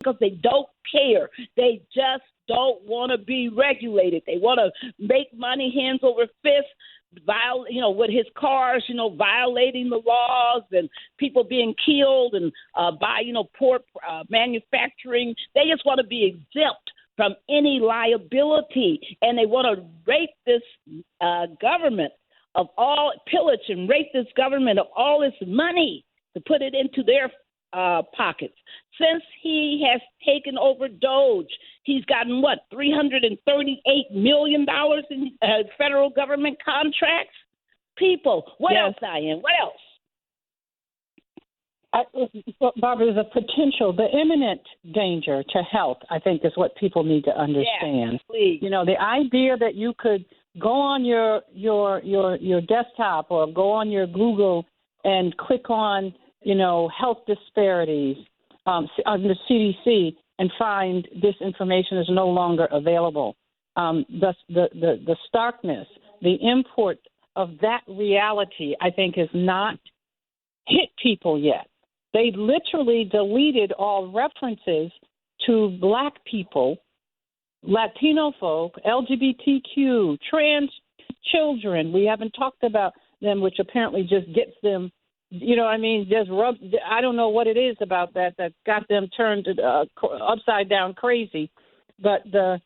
because they don't care. They just don't want to be regulated. They want to make money hands over fist, with his cars, violating the laws and people being killed and by, poor manufacturing. They just want to be exempt from any liability, and they want to rape this government of all, pillage and rape this government of all its money to put it into their pockets. Since he has taken over Doge, he's gotten, $338 million in federal government contracts? People, what else, Diane? What else? Barbara, there's a potential, the imminent danger to health, I think, is what people need to understand. Yes, please. The idea that you could go on your desktop or go on your Google and click on, health disparities on the CDC and find this information is no longer available. Thus, the starkness, the import of that reality, I think, has not hit people yet. They literally deleted all references to Black people, Latino folk, LGBTQ, trans children. We haven't talked about them, which apparently just gets them, just rub. I don't know what it is about that's got them turned upside down crazy. But the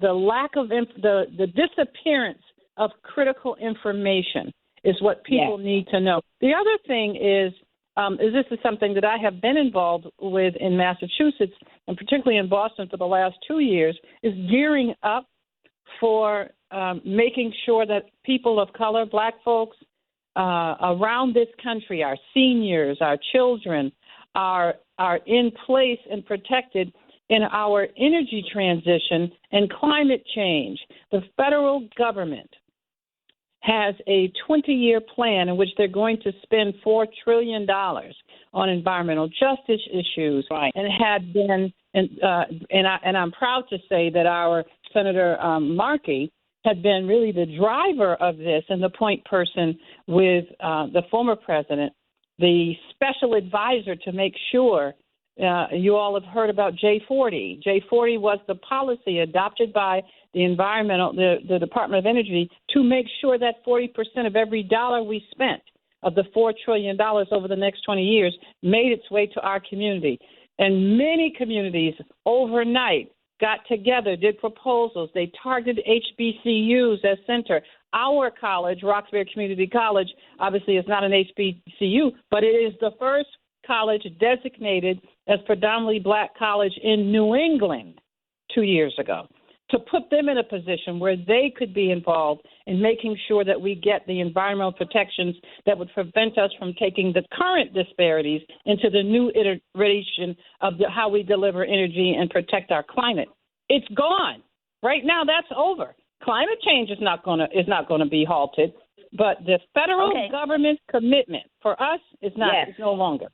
lack of the disappearance of critical information is what people need to know. The other thing is this is something that I have been involved with in Massachusetts, and particularly in Boston for the last 2 years, is gearing up for making sure that people of color, Black folks around this country, our seniors, our children, are in place and protected in our energy transition and climate change. The federal government has a 20-year plan in which they're going to spend $4 trillion on environmental justice issues, and had been, and I'm proud to say that our Senator Markey had been really the driver of this and the point person with the former president, the special advisor to make sure. You all have heard about J40. J40 was the policy adopted by the Department of Energy to make sure that 40% of every dollar we spent of the $4 trillion over the next 20 years made its way to our community. And many communities overnight got together, did proposals. They targeted HBCUs as center. Our college, Roxbury Community College, obviously is not an HBCU, but it is the first college designated as predominantly Black college in New England 2 years ago, to put them in a position where they could be involved in making sure that we get the environmental protections that would prevent us from taking the current disparities into the new iteration of how we deliver energy and protect our climate. It's gone. Right now, that's over. Climate change is not going to be halted, but the federal government commitment for us is no longer.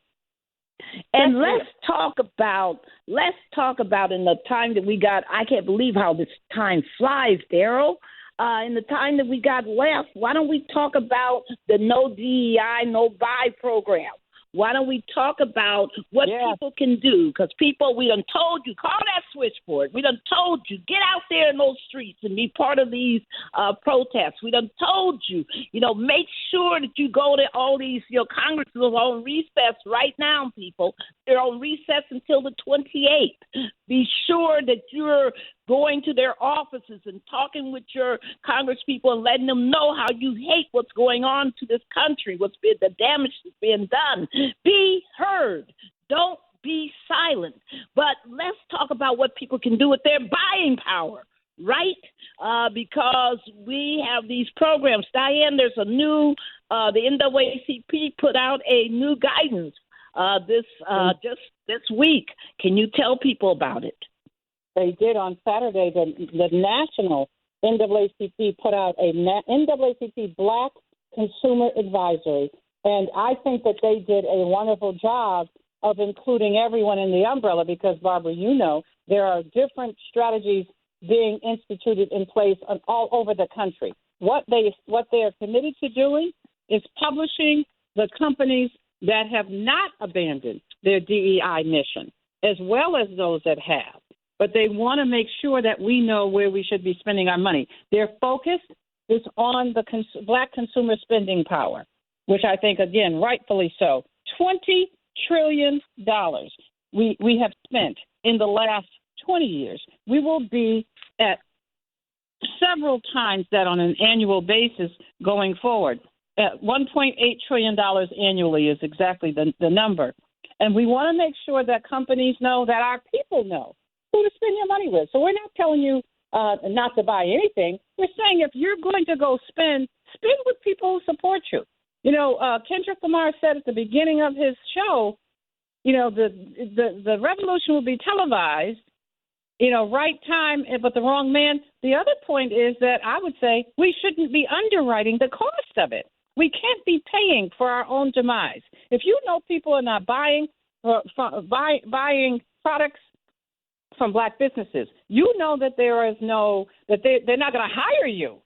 And let's talk about in the time that we got. I can't believe how this time flies, Daryl. In the time that we got left, why don't we talk about the No DEI, No Buy program? Why don't we talk about what people can do? Because people, we done told you, call that switchboard. We done told you, get out there in those streets and be part of these protests. We done told you, make sure that you go to all these, Congress is on recess right now, people. They're on recess until the 28th. Be sure that you're going to their offices and talking with your congresspeople and letting them know how you hate what's going on to this country, the damage that's being done. Be heard. Don't be silent. But let's talk about what people can do with their buying power, right? Because we have these programs. Diane, there's a new, the NAACP put out a new guidance just this week. Can you tell people about it? They did on Saturday. The national NAACP put out a NAACP Black Consumer Advisory, and I think that they did a wonderful job of including everyone in the umbrella because, Barbara, there are different strategies being instituted in place all over the country. What they are committed to doing is publishing the companies that have not abandoned their DEI mission. as well as those that have. But they want to make sure that we know where we should be spending our money. Their focus is on the black consumer spending power, which I think, again, rightfully so. $20 trillion we have spent in the last 20 years. We will be at several times that on an annual basis going forward. At $1.8 trillion annually is exactly the number. And we want to make sure that companies know, that our people know who to spend your money with. So we're not telling you not to buy anything. We're saying if you're going to go spend with people who support you. You know, Kendrick Lamar said at the beginning of his show, you know, the revolution will be televised, you know, right time, but the wrong man. The other point is that I would say we shouldn't be underwriting the cost of it. We can't be paying for our own demise. If you know people are not buying products from black businesses, you know that there is that they're not going to hire you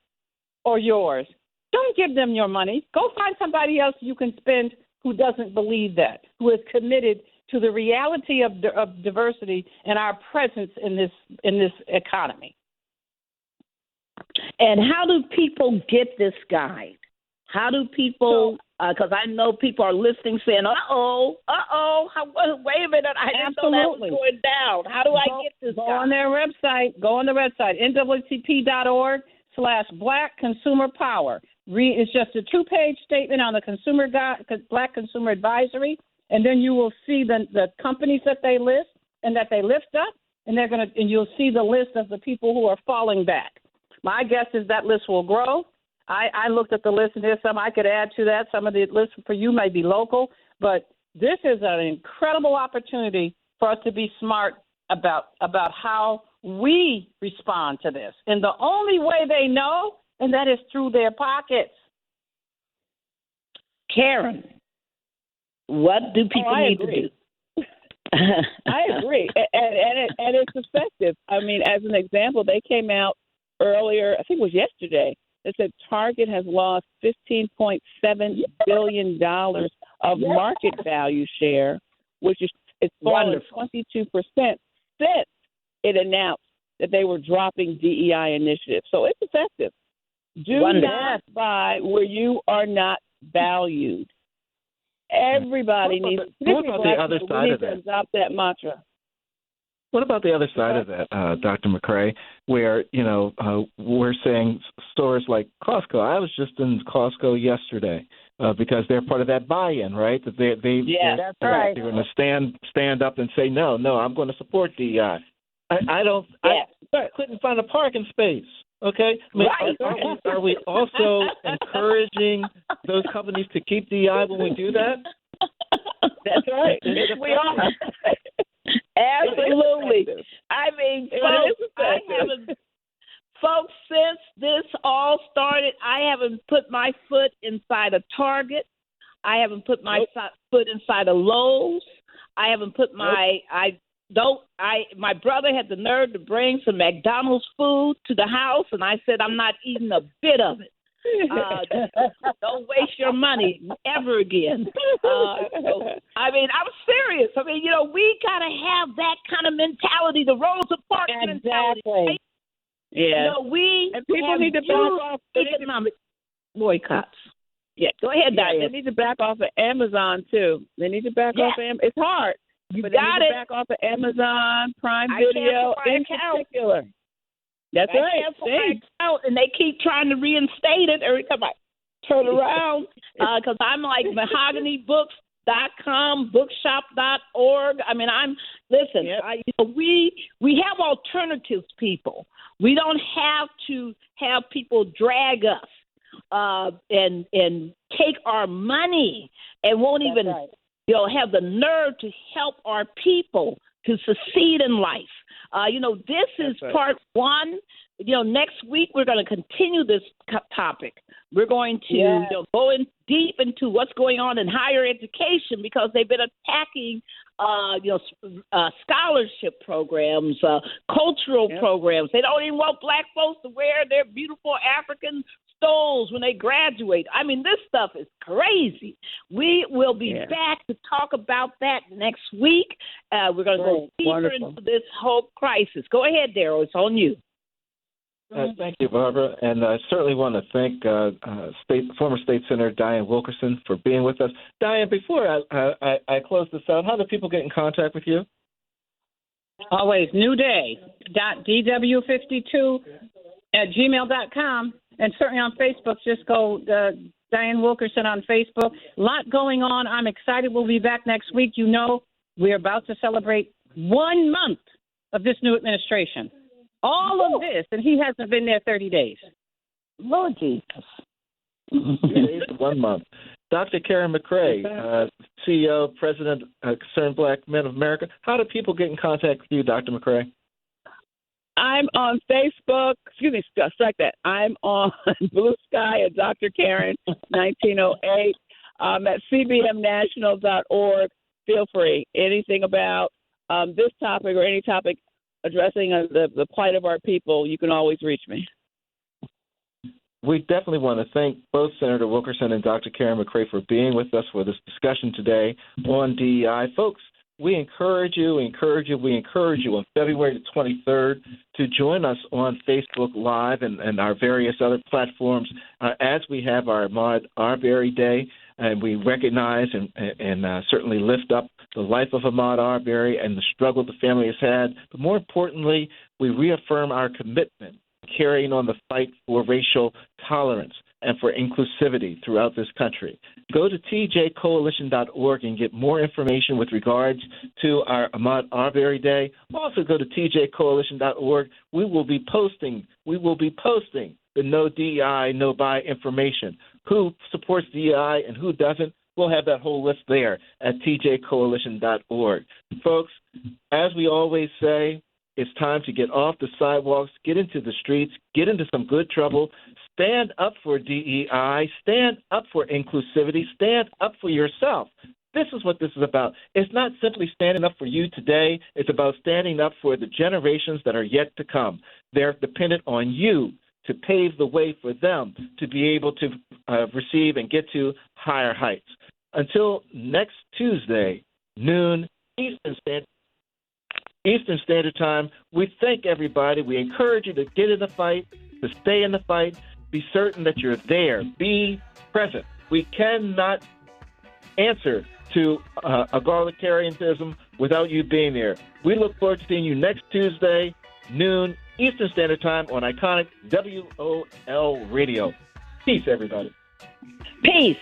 or yours. Don't give them your money. Go find somebody else you can spend who doesn't believe that, who is committed to the reality of diversity and our presence in this economy. And how do people get this guide? How do people? Because I know people are listening, saying, "Uh-oh, wait a minute, I didn't know that was going down. How do I get this?" Go on their website. Go on the website, NAACP.org/Black Consumer Power. It's just a 2-page statement on the consumer guide, Black Consumer Advisory, and then you will see the companies that they list and that they lift up, and you'll see the list of the people who are falling back. My guess is that list will grow. I looked at the list, and there's some I could add to that. Some of the lists for you may be local, but this is an incredible opportunity for us to be smart about how we respond to this. And the only way they know, and that is through their pockets. Karen, what do people need to do? I agree, and it's effective. I mean, as an example, they came out earlier, I think it was yesterday. It said Target has lost $15.7 billion of market value share, which is fallen 22% since it announced that they were dropping DEI initiatives. So it's effective. Do not buy where you are not valued. Everybody needs to adopt that mantra. What about the other side of that, Dr. McRae, where, we're saying stores like Costco. I was just in Costco yesterday because they're part of that buy-in, right? That they're going to stand up and say, no, I'm going to support DEI. I couldn't find a parking space. Okay, are we also encouraging those companies to keep DEI when we do that? That's right. We are. Absolutely. I mean, folks, since this all started, I haven't put my foot inside a Target. I haven't put my foot inside a Lowe's. I haven't put my brother had the nerve to bring some McDonald's food to the house, and I said, I'm not eating a bit of it. Don't waste your money ever again. I mean, I'm serious. I mean, we got to have that kind of mentality, the Rosa Parks mentality. Right? Yeah. And people need to back off economic boycotts. Yeah, go ahead, Dianne. They need to back off of Amazon, too. They need to back off of Amazon. It's hard. But they need to back off of Amazon, Prime Video, in particular. That's right. And they keep trying to reinstate it every time I turn around because I'm like mahoganybooks.com, bookshop.org. I mean, we have alternatives, people. We don't have to have people drag us and take our money and won't even have the nerve to help our people to succeed in life. This is part one. Next week we're going to continue this topic. We're going to go in deep into what's going on in higher education because they've been attacking, scholarship programs, cultural programs. They don't even want black folks to wear their beautiful African stoles when they graduate. I mean, this stuff is crazy. We will be back to talk about that next week. We're going to go deeper into this whole crisis. Go ahead, Daryl. It's on you. Thank you, Barbara. And I certainly want to thank former State Senator Dianne Wilkerson for being with us. Dianne, before I close this out, how do people get in contact with you? Always newday.dw52@gmail.com. And certainly on Facebook, just go Dianne Wilkerson on Facebook. A lot going on. I'm excited. We'll be back next week. You know, we're about to celebrate 1 month of this new administration. All of this, and he hasn't been there 30 days. Lord Jesus. 1 month. Dr. Karen McRae, CEO, President, Concerned Black Men of America. How do people get in contact with you, Dr. McRae? I'm on Facebook. Strike that. I'm on Blue Sky at Dr. Karen 1908. I'm at cbmnational.org. Feel free. Anything about this topic or any topic addressing the plight of our people, you can always reach me. We definitely want to thank both Senator Wilkerson and Dr. Karen McRae for being with us for this discussion today on DEI. Folks, we encourage you on February the 23rd to join us on Facebook Live and our various other platforms as we have our Ahmaud Arbery Day. And we recognize and certainly lift up the life of Ahmaud Arbery and the struggle the family has had. But more importantly, we reaffirm our commitment to carrying on the fight for racial tolerance and for inclusivity throughout this country. Go to tjcoalition.org and get more information with regards to our Ahmaud Arbery Day. Also go to tjcoalition.org. We will be posting the No DEI, No Buy information. Who supports DEI and who doesn't, we'll have that whole list there at tjcoalition.org. Folks, as we always say, it's time to get off the sidewalks, get into the streets, get into some good trouble, stand up for DEI, stand up for inclusivity, stand up for yourself. This is what this is about. It's not simply standing up for you today. It's about standing up for the generations that are yet to come. They're dependent on you to pave the way for them to be able to receive and get to higher heights. Until next Tuesday, noon, Eastern Standard Time, we thank everybody. We encourage you to get in the fight, to stay in the fight. Be certain that you're there. Be present. We cannot answer to egalitarianism without you being there. We look forward to seeing you next Tuesday, noon, Eastern Standard Time on iconic WOL Radio. Peace, everybody. Peace.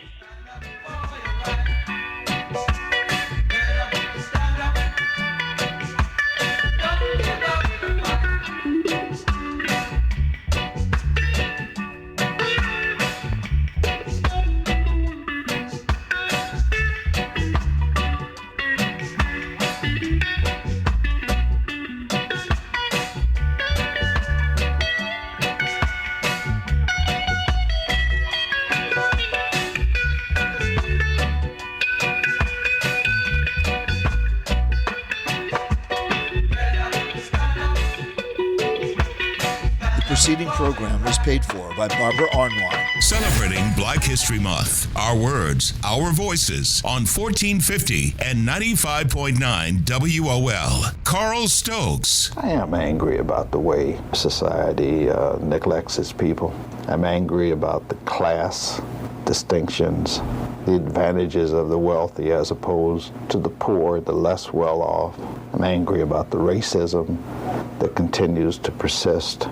The preceding program was paid for by Barbara Arnwine. Celebrating Black History Month. Our words, our voices on 1450 and 95.9 WOL. Carl Stokes. I am angry about the way society neglects its people. I'm angry about the class distinctions, the advantages of the wealthy as opposed to the poor, the less well off. I'm angry about the racism that continues to persist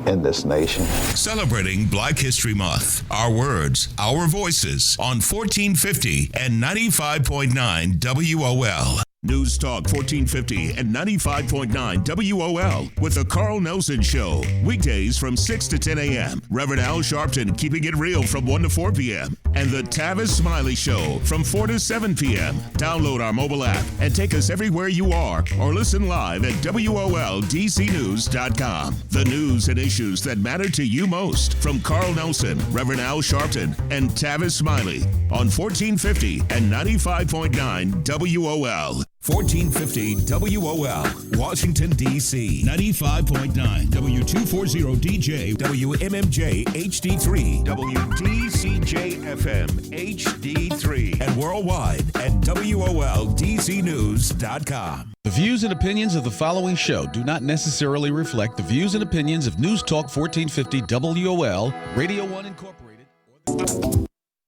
in this nation. Celebrating Black History Month. Our words, our voices on 1450 and 95.9 WOL. News Talk 1450 and 95.9 WOL with the Carl Nelson Show. Weekdays from 6 to 10 a.m. Reverend Al Sharpton keeping it real from 1 to 4 p.m. And the Tavis Smiley Show from 4 to 7 p.m. Download our mobile app and take us everywhere you are or listen live at WOLDCnews.com. The news and issues that matter to you most from Carl Nelson, Reverend Al Sharpton, and Tavis Smiley on 1450 and 95.9 WOL. 1450 WOL, Washington, D.C. 95.9 W240DJ, WMMJ HD3, WDCJ FM HD3, and worldwide at WOLDCnews.com. The views and opinions of the following show do not necessarily reflect the views and opinions of News Talk 1450 WOL, Radio 1 Incorporated.